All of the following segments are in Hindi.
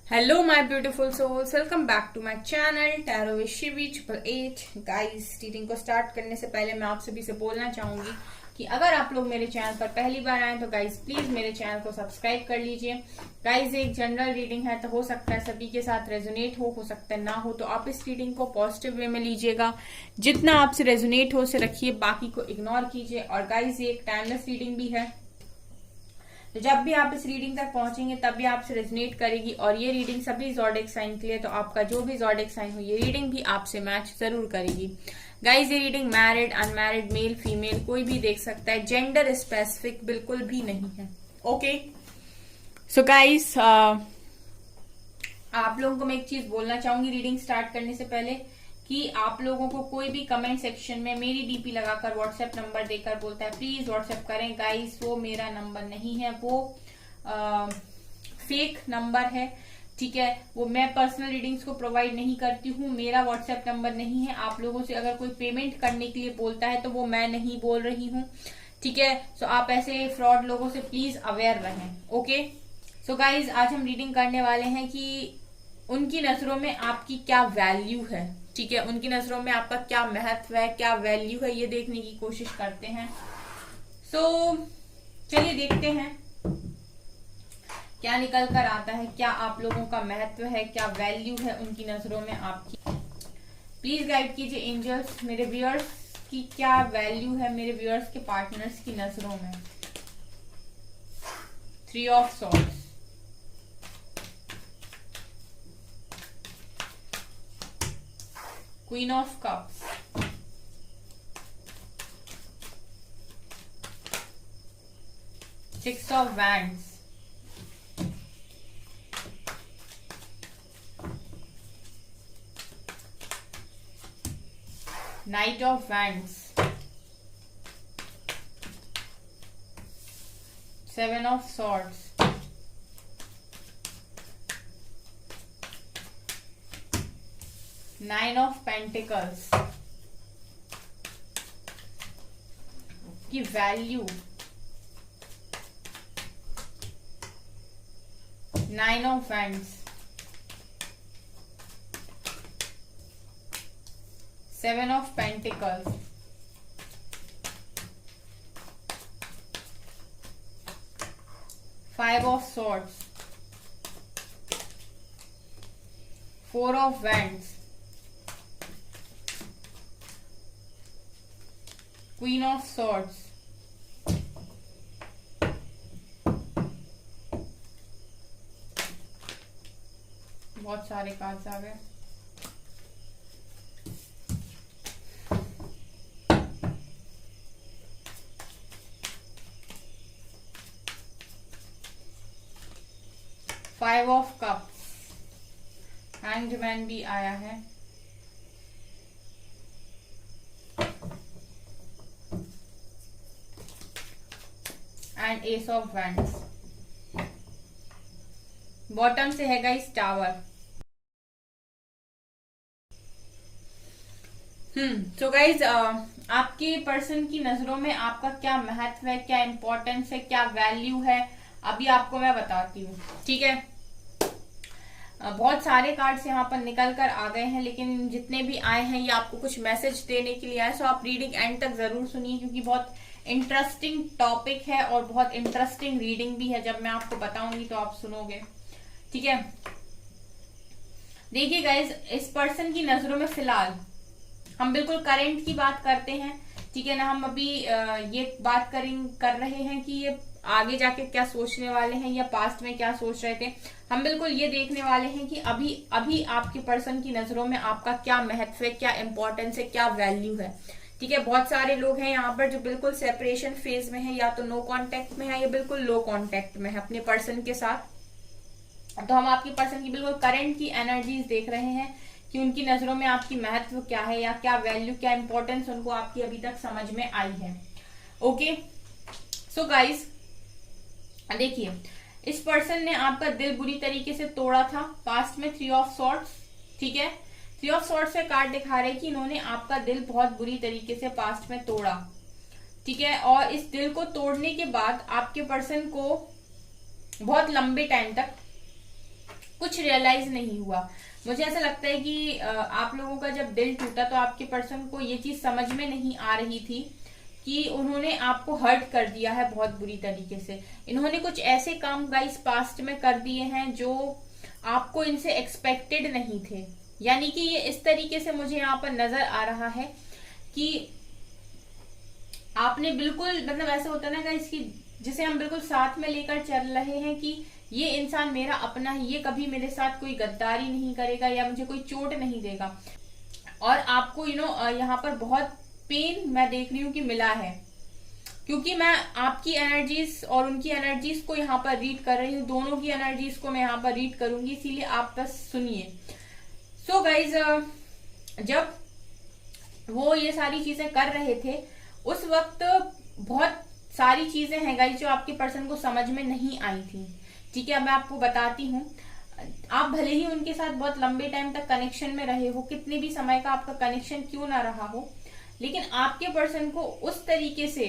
Hello my beautiful souls, welcome back to my channel tarot with Shivi 888। Guys, reading को स्टार्ट करने से पहले मैं आप सभी से बोलना चाहूंगी कि अगर आप लोग मेरे चैनल पर पहली बार आए तो गाइस प्लीज मेरे चैनल को सब्सक्राइब कर लीजिए। गाइस, एक जनरल रीडिंग है तो हो सकता है सभी के साथ रेजोनेट हो सकता है ना हो, तो आप इस रीडिंग को पॉजिटिव वे में लीजिएगा। जितना आपसे रेजोनेट हो उसे रखिए, बाकी को इग्नोर कीजिए। और गाइस, ये एक टाइमलेस रीडिंग भी है, तो जब भी आप इस रीडिंग तक पहुंचेंगे तब भी आपसे रेजोनेट करेगी। और ये रीडिंग सभी ज़ोडिएक साइन के लिए, तो आपका जो भी ज़ोडिएक साइन हो ये रीडिंग भी आपसे मैच जरूर करेगी। गाइज, ये reading married, unmarried, male female कोई भी देख सकता है, जेंडर स्पेसिफिक बिल्कुल भी नहीं है। ओके, सो गाइज, आप लोगों को मैं एक चीज बोलना चाहूंगी रीडिंग स्टार्ट करने से पहले कि आप लोगों को कोई भी कमेंट सेक्शन में मेरी डीपी लगाकर व्हाट्सएप नंबर देकर बोलता है प्लीज व्हाट्सएप करें, गाइस वो मेरा नंबर नहीं है, वो फेक नंबर है। ठीक है, वो मैं पर्सनल रीडिंग्स को प्रोवाइड नहीं करती हूँ, मेरा व्हाट्सएप नंबर नहीं है। आप लोगों से अगर कोई पेमेंट करने के लिए बोलता है तो वो मैं नहीं बोल रही हूँ। ठीक है, सो आप ऐसे फ्रॉड लोगों से प्लीज अवेयर रहें। ओके, सो गाइज, आज हम रीडिंग करने वाले हैं कि उनकी नजरों में आपकी क्या वैल्यू है। ठीक है, उनकी नजरों में आपका क्या महत्व है, क्या वैल्यू है, ये देखने की कोशिश करते हैं। सो चलिए देखते हैं क्या निकल कर आता है, क्या आप लोगों का महत्व है, क्या वैल्यू है उनकी नजरों में आपकी। प्लीज गाइड कीजिए एंजल्स, मेरे व्यूअर्स की क्या वैल्यू है मेरे व्यूअर्स के पार्टनर्स की नजरों में। 3 of swords, Queen of Cups, Six of Wands, Knight of Wands, Seven of Swords, Nine of Pentacles की value, 9 of Wands, 7 of Pentacles, 5 of Swords, 4 of Wands, Queen of Swords, बहुत सारे कार्ड्स आ गए। Five of cups, hanged man भी आया है, and S of wands. Bottom से है गाइस टावर। सो गाइज, आपके पर्सन की नजरों में आपका क्या महत्व है, क्या इंपॉर्टेंस है, क्या वैल्यू है, अभी आपको मैं बताती हूँ। ठीक है, बहुत सारे कार्ड्स यहाँ पर निकल कर आ गए हैं, लेकिन जितने भी आए हैं ये आपको कुछ मैसेज देने के लिए आए। सो आप रीडिंग एंड तक जरूर सुनिए, क्योंकि बहुत इंटरेस्टिंग टॉपिक है और बहुत इंटरेस्टिंग रीडिंग भी है। जब मैं आपको बताऊंगी तो आप सुनोगे। ठीक है, देखिए गाइज, इस पर्सन की नजरों में फिलहाल हम बिल्कुल करंट की बात करते हैं। ठीक है ना, हम अभी ये बात कर रहे हैं कि ये आगे जाके क्या सोचने वाले हैं या पास्ट में क्या सोच रहे थे। हम बिल्कुल ये देखने वाले हैं कि अभी अभी आपके पर्सन की नजरों में आपका क्या महत्व है, क्या इंपॉर्टेंस है, क्या वैल्यू है। ठीक है, बहुत सारे लोग हैं यहाँ पर जो बिल्कुल सेपरेशन फेज में है, या तो नो कांटेक्ट में है या बिल्कुल लो कांटेक्ट में है अपने पर्सन के साथ। तो हम आपके पर्सन की बिल्कुल करंट की एनर्जीज देख रहे हैं कि उनकी नजरों में आपकी महत्व क्या है, या क्या वैल्यू, क्या इंपॉर्टेंस उनको आपकी अभी तक समझ में आई है। ओके, सो गाइज देखिए, इस पर्सन ने आपका दिल बुरी तरीके से तोड़ा था पास्ट में। 3 ऑफ सॉर्ड्स, ठीक है, 3 ऑफ सॉर्ड्स से कार्ड दिखा रहे कि इन्होंने आपका दिल बहुत बुरी तरीके से पास्ट में तोड़ा। ठीक है, और इस दिल को तोड़ने के बाद आपके पर्सन को बहुत लंबे टाइम तक कुछ रियलाइज नहीं हुआ। मुझे ऐसा लगता है कि आप लोगों का जब दिल टूटा तो आपके पर्सन को ये चीज समझ में नहीं आ रही थी कि उन्होंने आपको हर्ट कर दिया है बहुत बुरी तरीके से। इन्होंने कुछ ऐसे काम गाइस पास्ट में कर दिए हैं जो आपको इनसे एक्सपेक्टेड नहीं थे। यानी कि ये इस तरीके से मुझे यहाँ पर नजर आ रहा है कि आपने बिल्कुल मतलब ऐसा होता है ना गाइस कि जिसे हम बिल्कुल साथ में लेकर चल रहे हैं कि ये इंसान मेरा अपना है, ये कभी मेरे साथ कोई गद्दारी नहीं करेगा या मुझे कोई चोट नहीं देगा। और आपको यहाँ पर बहुत पेन मैं देख रही हूँ कि मिला है, क्योंकि मैं आपकी एनर्जीज और उनकी एनर्जीज को यहाँ पर रीड कर रही हूँ, दोनों की एनर्जीज को मैं यहाँ पर रीड करूंगी, इसीलिए आप बस सुनिए। सो गाइज, जब वो ये सारी चीजें कर रहे थे उस वक्त बहुत सारी चीजें हैं गाइज जो आपके पर्सन को समझ में नहीं आई थी। ठीक है, मैं आपको बताती हूँ। आप भले ही उनके साथ बहुत लंबे टाइम तक कनेक्शन में रहे हो, कितने भी समय का आपका कनेक्शन क्यों ना रहा हो, लेकिन आपके पर्सन को उस तरीके से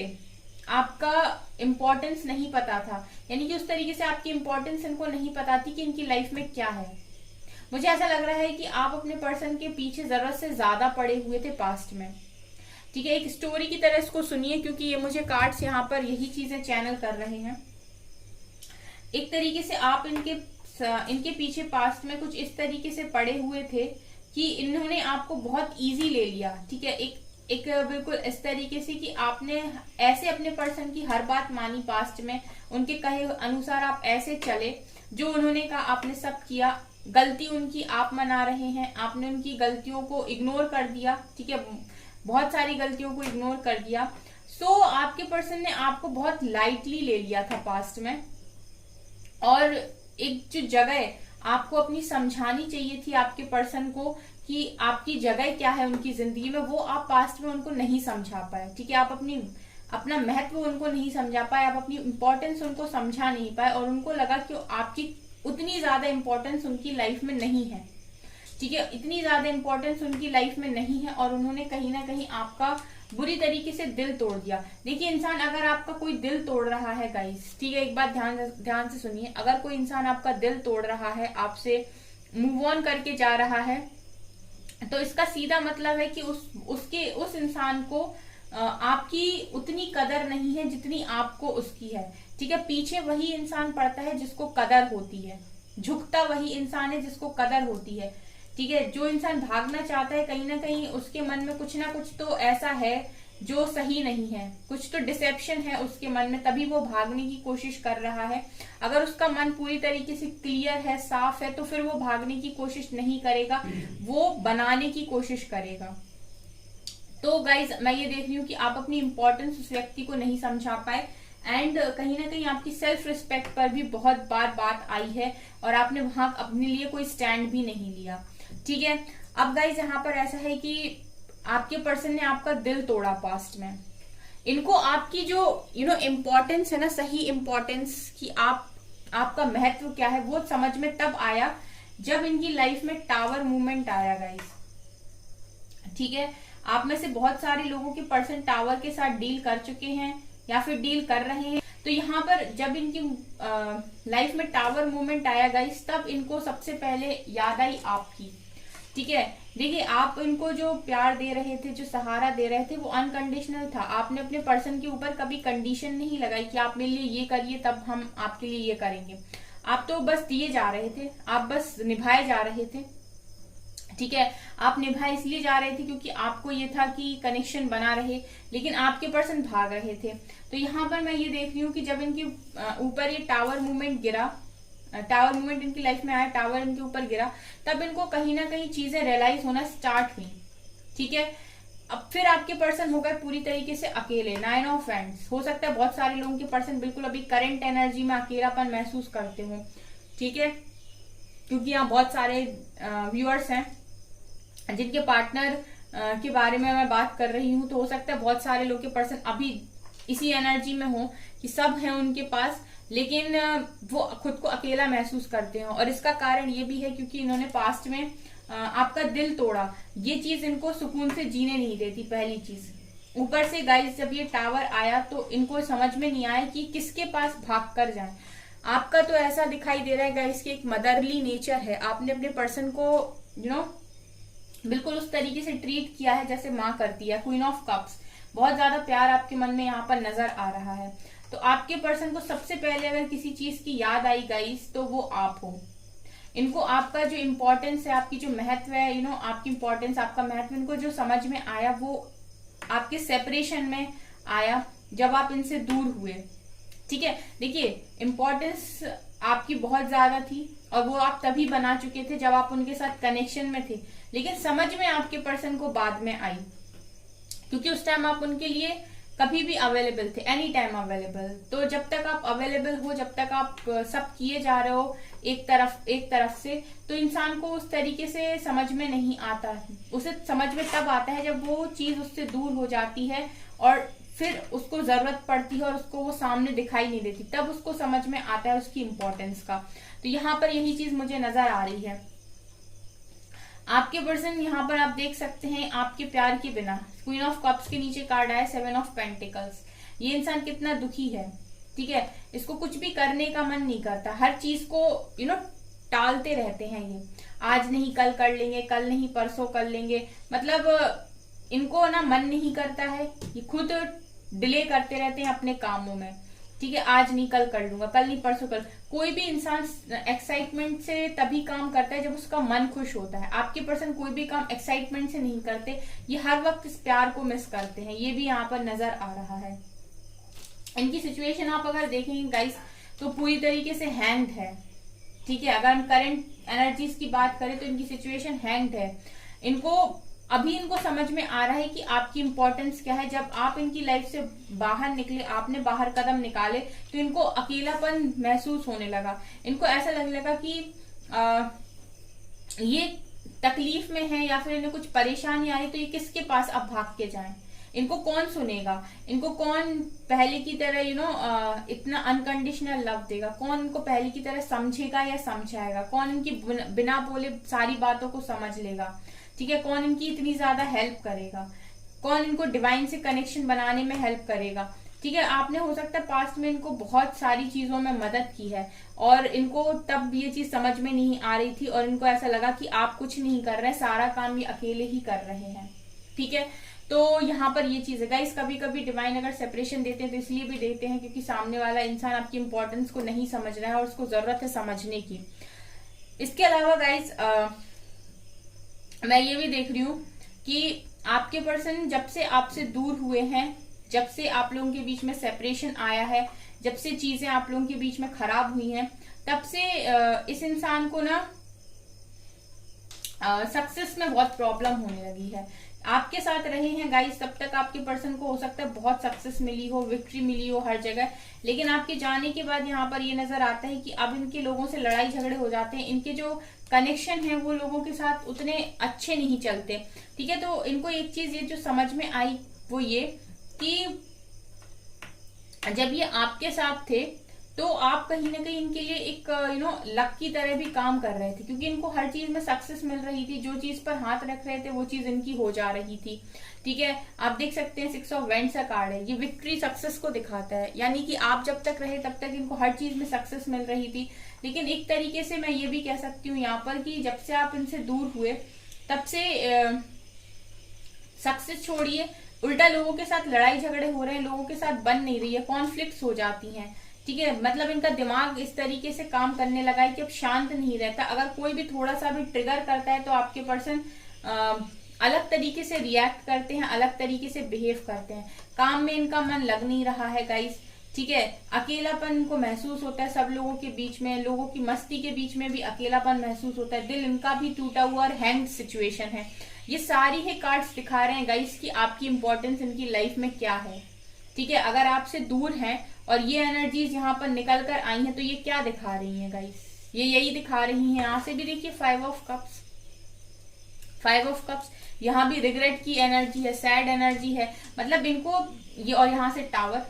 आपका इम्पोर्टेंस नहीं पता था। यानी कि उस तरीके से आपकी इम्पोर्टेंस इनको नहीं पता थी कि इनकी लाइफ में क्या है। मुझे ऐसा लग रहा है कि आप अपने पर्सन के पीछे जरूरत से ज्यादा पड़े हुए थे पास्ट में। ठीक है, एक स्टोरी की तरह इसको सुनिए, क्योंकि ये मुझे कार्ड्स यहाँ पर यही चीजें चैनल कर रहे हैं। एक तरीके से आप इनके पीछे पास्ट में कुछ इस तरीके से पड़े हुए थे कि इन्होंने आपको बहुत इजी ले लिया। ठीक है, एक बिल्कुल इस तरीके से कि आपने ऐसे अपने पर्सन की हर बात मानी पास्ट में, उनके कहे अनुसार आप ऐसे चले, जो उन्होंने कहा आपने सब किया। गलती उनकी आप मना रहे हैं, आपने उनकी गलतियों को इग्नोर कर दिया। ठीक है, बहुत सारी गलतियों को इग्नोर कर दिया। सो आपके पर्सन ने आपको बहुत लाइटली ले लिया था पास्ट में, और एक जो जगह आपको अपनी समझानी चाहिए थी आपके पर्सन को कि आपकी जगह क्या है उनकी जिंदगी में, वो आप पास्ट में उनको नहीं समझा पाए। ठीक है, आप अपना महत्व उनको नहीं समझा पाए, आप अपनी इम्पोर्टेंस उनको समझा नहीं पाए, और उनको लगा कि आपकी उतनी ज्यादा इम्पोर्टेंस उनकी लाइफ में नहीं है। ठीक है, इतनी ज्यादा इम्पोर्टेंस उनकी लाइफ में नहीं है, और उन्होंने कहीं ना कहीं आपका बुरी तरीके से दिल तोड़ दिया। देखिए, इंसान अगर आपका कोई दिल तोड़ रहा है गाइस, ठीक है, एक बात ध्यान से सुनिए, अगर कोई इंसान आपका दिल तोड़ रहा है, आपसे मूव ऑन करके जा रहा है, तो इसका सीधा मतलब है कि उस इंसान को आपकी उतनी कदर नहीं है जितनी आपको उसकी है। ठीक है, पीछे वही इंसान पड़ता है जिसको कदर होती है, झुकता वही इंसान है जिसको कदर होती है। ठीक है, जो इंसान भागना चाहता है कहीं ना कहीं उसके मन में कुछ ना कुछ तो ऐसा है जो सही नहीं है, कुछ तो डिसेप्शन है उसके मन में, तभी वो भागने की कोशिश कर रहा है। अगर उसका मन पूरी तरीके से क्लियर है, साफ है, तो फिर वो भागने की कोशिश नहीं करेगा, वो बनाने की कोशिश करेगा। तो गाइज, मैं ये देख रही हूँ कि आप अपनी इंपॉर्टेंस उस व्यक्ति को नहीं समझा पाए, एंड कहीं ना कहीं आपकी सेल्फ रिस्पेक्ट पर भी बहुत बार बात आई है, और आपने वहां अपने लिए कोई स्टैंड भी नहीं लिया। ठीक है, अब गाइज यहाँ पर ऐसा है कि आपके पर्सन ने आपका दिल तोड़ा पास्ट में। इनको आपकी जो इम्पोर्टेंस है ना, सही इम्पोर्टेंस कि आपका महत्व क्या है, वो समझ में तब आया जब इनकी लाइफ में टावर मूवमेंट आया गाइस। ठीक है, आप में से बहुत सारे लोगों के पर्सन टावर के साथ डील कर चुके हैं या फिर डील कर रहे हैं। तो यहाँ पर जब इनकी लाइफ में टावर मूवमेंट आया गाइस, तब इनको सबसे पहले याद आई आपकी। ठीक है, देखिए, आप इनको जो प्यार दे रहे थे, जो सहारा दे रहे थे, वो अनकंडीशनल था। आपने अपने पर्सन के ऊपर कभी कंडीशन नहीं लगाई कि आप मेरे लिए ये करिए तब हम आपके लिए ये करेंगे। आप तो बस दिए जा रहे थे, आप बस निभाए जा रहे थे। ठीक है, आप निभाए इसलिए जा रहे थे क्योंकि आपको ये था कि कनेक्शन बना रहे, लेकिन आपके पर्सन भाग रहे थे। तो यहाँ पर मैं ये देख रही हूँ कि जब इनके ऊपर ये टावर मूवमेंट गिरा, टावर मूवमेंट इनकी लाइफ में आया, टावर इनके ऊपर गिरा, तब इनको कहीं ना कहीं चीजें रियलाइज होना स्टार्ट हुई। ठीक है, अब फिर आपके पर्सन हो गए पूरी तरीके से अकेले। 9 ऑफ वैंड्स, हो सकता है बहुत सारे लोगों के पर्सन बिल्कुल अभी करंट एनर्जी में अकेलापन महसूस करते हो। ठीक है, क्योंकि यहाँ बहुत सारे व्यूअर्स हैं जिनके पार्टनर के बारे में मैं बात कर रही हूँ, तो हो सकता है बहुत सारे लोग के पर्सन अभी इसी एनर्जी में हो कि सब है उनके पास, लेकिन वो खुद को अकेला महसूस करते हो। और इसका कारण ये भी है क्योंकि इन्होंने पास्ट में आपका दिल तोड़ा। ये चीज इनको सुकून से जीने नहीं देती, पहली चीज। ऊपर से गाइस, जब ये टावर आया तो इनको समझ में नहीं आया कि किसके पास भाग कर जाए। आपका तो ऐसा दिखाई दे रहा है गाइस कि एक मदरली नेचर है। आपने अपने पर्सन को बिल्कुल उस तरीके से ट्रीट किया है जैसे माँ करती है। क्वीन ऑफ कप्स, बहुत ज्यादा प्यार आपके मन में यहाँ पर नजर आ रहा है। तो आपके पर्सन को सबसे पहले अगर किसी चीज की याद आई गाइस तो वो आप हो। इनको आपका जो इम्पोर्टेंस है, आपकी जो महत्व है, आपकी इम्पोर्टेंस, आपका महत्व इनको जो समझ में आया वो आपके सेपरेशन में आया, जब आप इनसे दूर हुए। ठीक है, देखिए इम्पोर्टेंस आपकी बहुत ज्यादा थी और वो आप तभी बना चुके थे जब आप उनके साथ कनेक्शन में थे, लेकिन समझ में आपके पर्सन को बाद में आई, क्योंकि उस टाइम आप उनके लिए कभी भी अवेलेबल थे, एनी टाइम अवेलेबल। तो जब तक आप अवेलेबल हो, जब तक आप सब किए जा रहे हो एक तरफ से, तो इंसान को उस तरीके से समझ में नहीं आता। उसे समझ में तब आता है जब वो चीज उससे दूर हो जाती है और फिर उसको जरूरत पड़ती है और उसको वो सामने दिखाई नहीं देती, तब उसको समझ में आता है उसकी इम्पोर्टेंस का। तो यहाँ पर यही चीज मुझे नजर आ रही है। आपके पर्सन यहाँ पर आप देख सकते हैं आपके प्यार के बिना, क्वीन ऑफ कप्स के नीचे कार्ड आया 7 ऑफ पेंटिकल्स। ये इंसान कितना दुखी है, ठीक है, इसको कुछ भी करने का मन नहीं करता, हर चीज को टालते रहते हैं। ये आज नहीं कल कर लेंगे, कल नहीं परसों कर लेंगे, मतलब इनको ना मन नहीं करता है, ये खुद डिले करते रहते हैं अपने कामों में। ठीक है, आज नहीं कल कर लूंगा, कल नहीं परसों कर। कोई भी इंसान एक्साइटमेंट से तभी काम करता है जब उसका मन खुश होता है। आपके पर्सन कोई भी काम एक्साइटमेंट से नहीं करते, ये हर वक्त इस प्यार को मिस करते हैं, ये भी यहाँ पर नजर आ रहा है। इनकी सिचुएशन आप अगर देखेंगे गाइस तो पूरी तरीके से हैंग्ड है। ठीक है, अगर हम करंट एनर्जीज की बात करें तो इनकी सिचुएशन हैंग्ड है। इनको समझ में आ रहा है कि आपकी इंपॉर्टेंस क्या है। जब आप इनकी लाइफ से बाहर निकले, आपने बाहर कदम निकाले, तो इनको अकेलापन महसूस होने लगा। इनको ऐसा लगने लगा कि ये तकलीफ में है या फिर इन्हें कुछ परेशानी आ रही, तो ये किसके पास अब भाग के जाएं, इनको कौन सुनेगा, इनको कौन पहले की तरह इतना अनकंडीशनल लव देगा, कौन इनको पहले की तरह समझेगा या समझाएगा, कौन इनकी बिना बोले सारी बातों को समझ लेगा। ठीक है, कौन इनकी इतनी ज्यादा हेल्प करेगा, कौन इनको डिवाइन से कनेक्शन बनाने में हेल्प करेगा। ठीक है, आपने हो सकता है पास्ट में इनको बहुत सारी चीजों में मदद की है और इनको तब ये चीज समझ में नहीं आ रही थी और इनको ऐसा लगा कि आप कुछ नहीं कर रहे, सारा काम ये अकेले ही कर रहे हैं। ठीक है, तो यहाँ पर ये चीज है गाइस। कभी कभी डिवाइन अगर सेपरेशन देते हैं तो इसलिए भी देते हैं क्योंकि सामने वाला इंसान आपकी इंपॉर्टेंस को नहीं समझ रहा है और उसको जरूरत है समझने की। इसके अलावा गाइस मैं ये भी देख रही हूँ कि आपके पर्सन जब से आपसे दूर हुए हैं, जब से आप लोगों के बीच में सेपरेशन आया है, जब से चीजें आप लोगों के बीच में खराब हुई हैं, तब से इस इंसान को ना सक्सेस में बहुत प्रॉब्लम होने लगी है। आपके साथ रहे हैं गाइस, तब तक आपके पर्सन को हो सकता है बहुत सक्सेस मिली हो, विक्ट्री मिली हो हर जगह, लेकिन आपके जाने के बाद यहाँ पर ये नजर आता है कि अब इनके लोगों से लड़ाई झगड़े हो जाते हैं, इनके जो कनेक्शन है वो लोगों के साथ उतने अच्छे नहीं चलते। ठीक है, तो इनको एक चीज ये जो समझ में आई वो ये कि जब ये आपके साथ थे तो आप कहीं ना कहीं इनके लिए एक लक की तरह भी काम कर रहे थे, क्योंकि इनको हर चीज में सक्सेस मिल रही थी, जो चीज पर हाथ रख रहे थे वो चीज इनकी हो जा रही थी। ठीक है, आप देख सकते हैं 6 ऑफ वेंट्स का कार्ड है, ये विक्ट्री सक्सेस को दिखाता है, यानी कि आप जब तक रहे तब तक इनको हर चीज में सक्सेस मिल रही थी। लेकिन एक तरीके से मैं ये भी कह सकती हूँ यहाँ पर कि जब से आप इनसे दूर हुए तब से सक्सेस छोड़िए, उल्टा लोगों के साथ लड़ाई झगड़े हो रहे हैं, लोगों के साथ बन नहीं रही है, कॉन्फ्लिक्ट्स हो जाती हैं। ठीक है, मतलब इनका दिमाग इस तरीके से काम करने लगा है कि अब शांत नहीं रहता। अगर कोई भी थोड़ा सा भी ट्रिगर करता है तो आपके पर्सन अलग तरीके से रिएक्ट करते हैं, अलग तरीके से बिहेव करते हैं। काम में इनका मन लग नहीं रहा है गाइस। ठीक है, अकेलापन इनको महसूस होता है सब लोगों के बीच में, लोगों की मस्ती के बीच में भी अकेलापन महसूस होता है, दिल इनका भी टूटा हुआ और हैंग्ड सिचुएशन है। ये सारी ही कार्ड्स दिखा रहे हैं गाइस कि आपकी इंपॉर्टेंस इनकी लाइफ में क्या है। ठीक है, अगर आपसे दूर हैं और ये एनर्जीज यहाँ पर निकल कर आई हैं तो ये क्या दिखा रही हैं गाइस, ये यही दिखा रही हैं। यहाँ से भी देखिए 5 ऑफ कप्स, 5 ऑफ कप्स, यहाँ भी रिग्रेट की एनर्जी है, सैड एनर्जी है, मतलब इनको ये, और यहाँ से टावर,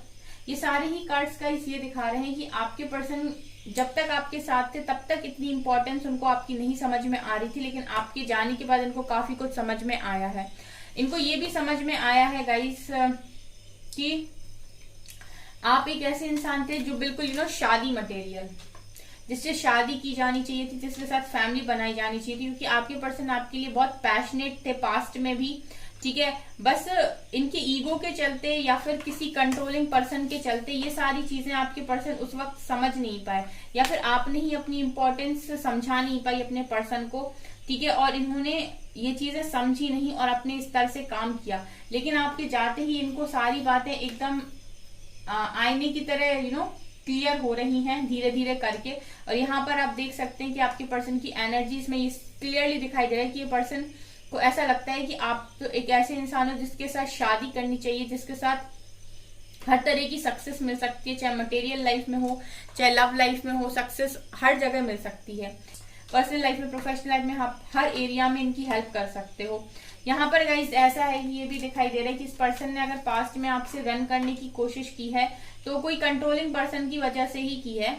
ये सारे ही कार्ड्स गाइस ये दिखा रहे हैं कि आपके पर्सन जब तक आपके साथ थे तब तक इतनी इंपॉर्टेंस उनको आपकी नहीं समझ में आ रही थी, लेकिन आपके जाने के बाद इनको काफी कुछ समझ में आया है। इनको ये भी समझ में आया है गाइस कि आप एक ऐसे इंसान थे जो बिल्कुल शादी मटेरियल, जिससे शादी की जानी चाहिए थी, जिसके साथ फैमिली बनाई जानी चाहिए थी, क्योंकि आपके पर्सन आपके लिए बहुत पैशनेट थे पास्ट में भी, ठीक है। बस इनके ईगो के चलते या फिर किसी कंट्रोलिंग पर्सन के चलते ये सारी चीजें आपके पर्सन उस वक्त समझ नहीं पाए, या फिर आपने ही अपनी इंपॉर्टेंस समझा नहीं पाई अपने पर्सन को, ठीक है। और इन्होंने ये चीजें समझी नहीं और अपने स्तर से काम किया, लेकिन आपके जाते ही इनको सारी बातें एकदम आईने की तरह क्लियर हो रही हैं धीरे धीरे करके। और यहाँ पर आप देख सकते हैं कि आपके पर्सन की एनर्जीज में ये क्लियरली दिखाई दे रहा है कि ये पर्सन को ऐसा लगता है कि आप तो एक ऐसे इंसान हो जिसके साथ शादी करनी चाहिए, जिसके साथ हर तरह की सक्सेस मिल सकती है, चाहे मटेरियल लाइफ में हो, चाहे लव लाइफ में हो, सक्सेस हर जगह मिल सकती है। पर्सनल लाइफ में, प्रोफेशनल लाइफ में आप हर एरिया में इनकी हेल्प कर सकते हो। यहाँ पर गाइस ऐसा है कि ये भी दिखाई दे रहा है कि इस पर्सन ने अगर पास्ट में आपसे रन करने की कोशिश की है तो कोई कंट्रोलिंग पर्सन की वजह से ही की है।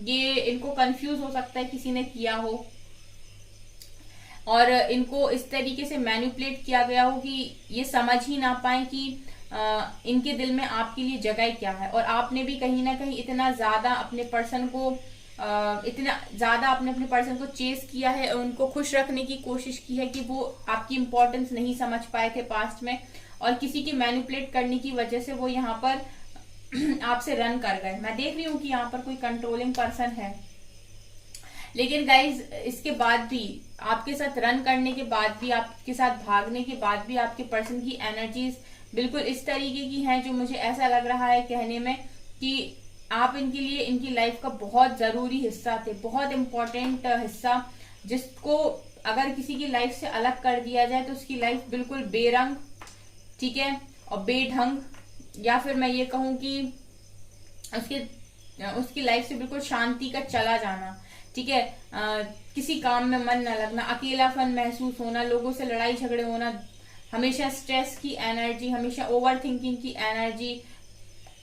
ये इनको कंफ्यूज हो सकता है किसी ने किया हो और इनको इस तरीके से मैनिपुलेट किया गया हो कि ये समझ ही ना पाए कि इनके दिल में आपके लिए जगह क्या है। और आपने भी कहीं ना कहीं इतना ज्यादा अपने पर्सन को अपने पर्सन को चेस किया है और उनको खुश रखने की कोशिश की है कि वो आपकी इंपॉर्टेंस नहीं समझ पाए थे पास्ट में, और किसी की मैनिपुलेट करने की वजह से वो यहाँ पर आपसे रन कर गए। मैं देख रही हूँ कि यहाँ पर कोई कंट्रोलिंग पर्सन है, लेकिन गाइज इसके बाद भी आपके साथ रन करने के बाद भी, आपके साथ भागने के बाद भी आपके पर्सन की एनर्जीज बिल्कुल इस तरीके की हैं जो मुझे ऐसा लग रहा है कहने में कि आप इनके लिए इनकी लाइफ का बहुत जरूरी हिस्सा थे, बहुत इंपॉर्टेंट हिस्सा, जिसको अगर किसी की लाइफ से अलग कर दिया जाए तो उसकी लाइफ बिल्कुल बेरंग, ठीक है, और बेढंग, या फिर मैं ये कहूं कि उसकी लाइफ से बिल्कुल शांति का चला जाना, ठीक है। किसी काम में मन न लगना, अकेलापन महसूस होना, लोगों से लड़ाई झगड़े होना, हमेशा स्ट्रेस की एनर्जी, हमेशा ओवर थिंकिंग की एनर्जी,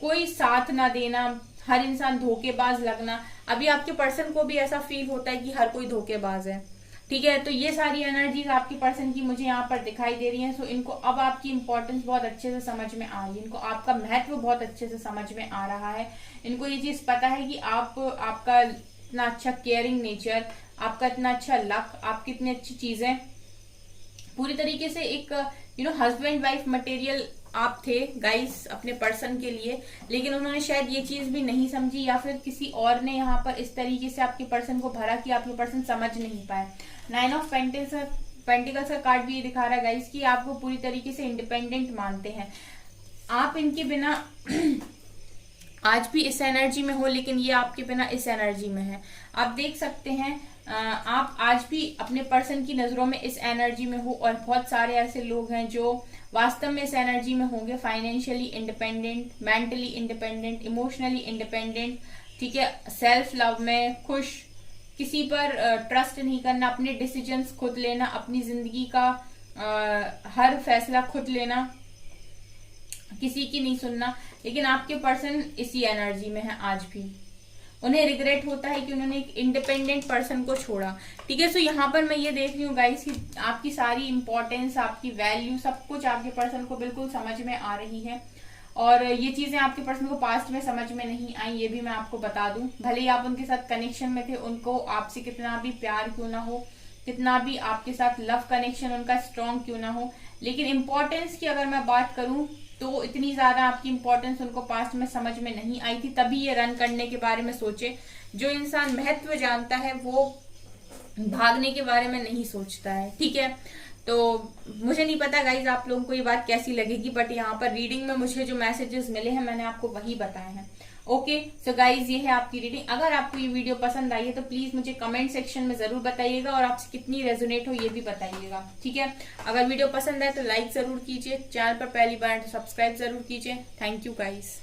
कोई साथ ना देना, हर इंसान धोखेबाज लगना। अभी आपके पर्सन को भी ऐसा फील होता है कि हर कोई धोखेबाज है, ठीक है। तो ये सारी एनर्जीज आपके पर्सन की मुझे यहाँ पर दिखाई दे रही हैं। सो इनको अब आपकी इंपॉर्टेंस बहुत अच्छे से समझ में आ रही है, इनको आपका महत्व बहुत अच्छे से समझ में आ रहा है। इनको ये चीज पता है कि आपका इतना अच्छा केयरिंग नेचर, आपका इतना अच्छा लक, आपकी इतनी अच्छी चीजें, पूरी तरीके से एक हस्बैंड वाइफ मटेरियल आप थे गाइस अपने पर्सन के लिए, लेकिन उन्होंने शायद ये चीज भी नहीं समझी, या फिर किसी और ने यहाँ पर इस तरीके से आपके पर्सन को भरा कि आपके पर्सन समझ नहीं पाए। 9 ऑफ पेंटिकल्स का कार्ड भी ये दिखा रहा है गाइस कि आपको पूरी तरीके से इंडिपेंडेंट मानते हैं, आप इनके बिना आज भी इस एनर्जी में हो, लेकिन ये आपके बिना इस एनर्जी में है। आप देख सकते हैं आप आज भी अपने पर्सन की नजरों में इस एनर्जी में हो, और बहुत सारे ऐसे लोग हैं जो वास्तव में इस एनर्जी में होंगे। Financially independent, mentally independent, emotionally independent, ठीक है, सेल्फ लव में खुश, किसी पर ट्रस्ट नहीं करना, अपने डिसीजंस खुद लेना, अपनी जिंदगी का हर फैसला खुद लेना, किसी की नहीं सुनना। लेकिन आपके पर्सन इसी एनर्जी में है आज भी। उन्हें रिग्रेट होता है कि उन्होंने एक इंडिपेंडेंट पर्सन को छोड़ा, ठीक है। सो यहाँ पर मैं ये देख रही हूँ गाइस कि आपकी सारी इंपॉर्टेंस, आपकी वैल्यू, सब कुछ आपके पर्सन को बिल्कुल समझ में आ रही है। और ये चीजें आपके पर्सन को पास्ट में समझ में नहीं आई, ये भी मैं आपको बता दूं। भले ही आप उनके साथ कनेक्शन में थे, उनको आपसे कितना भी प्यार क्यों ना हो, कितना भी आपके साथ लव कनेक्शन उनका स्ट्रॉन्ग क्यों ना हो, लेकिन इंपॉर्टेंस की अगर मैं बात करूं तो इतनी ज्यादा आपकी इंपॉर्टेंस उनको पास्ट में समझ में नहीं आई थी, तभी ये रन करने के बारे में सोचे। जो इंसान महत्व जानता है वो भागने के बारे में नहीं सोचता है, ठीक है। तो मुझे नहीं पता गाइज आप लोगों को ये बात कैसी लगेगी, बट यहाँ पर रीडिंग में मुझे जो मैसेजेस मिले हैं मैंने आपको वही बताए हैं। ओके सो गाइज ये है आपकी रीडिंग। अगर आपको ये वीडियो पसंद आई है तो प्लीज मुझे कमेंट सेक्शन में जरूर बताइएगा, और आपसे कितनी रेजोनेट हो ये भी बताइएगा, ठीक है। अगर वीडियो पसंद आए तो लाइक जरूर कीजिए, चैनल पर पहली बार तो सब्सक्राइब जरूर कीजिए। Thank you guys.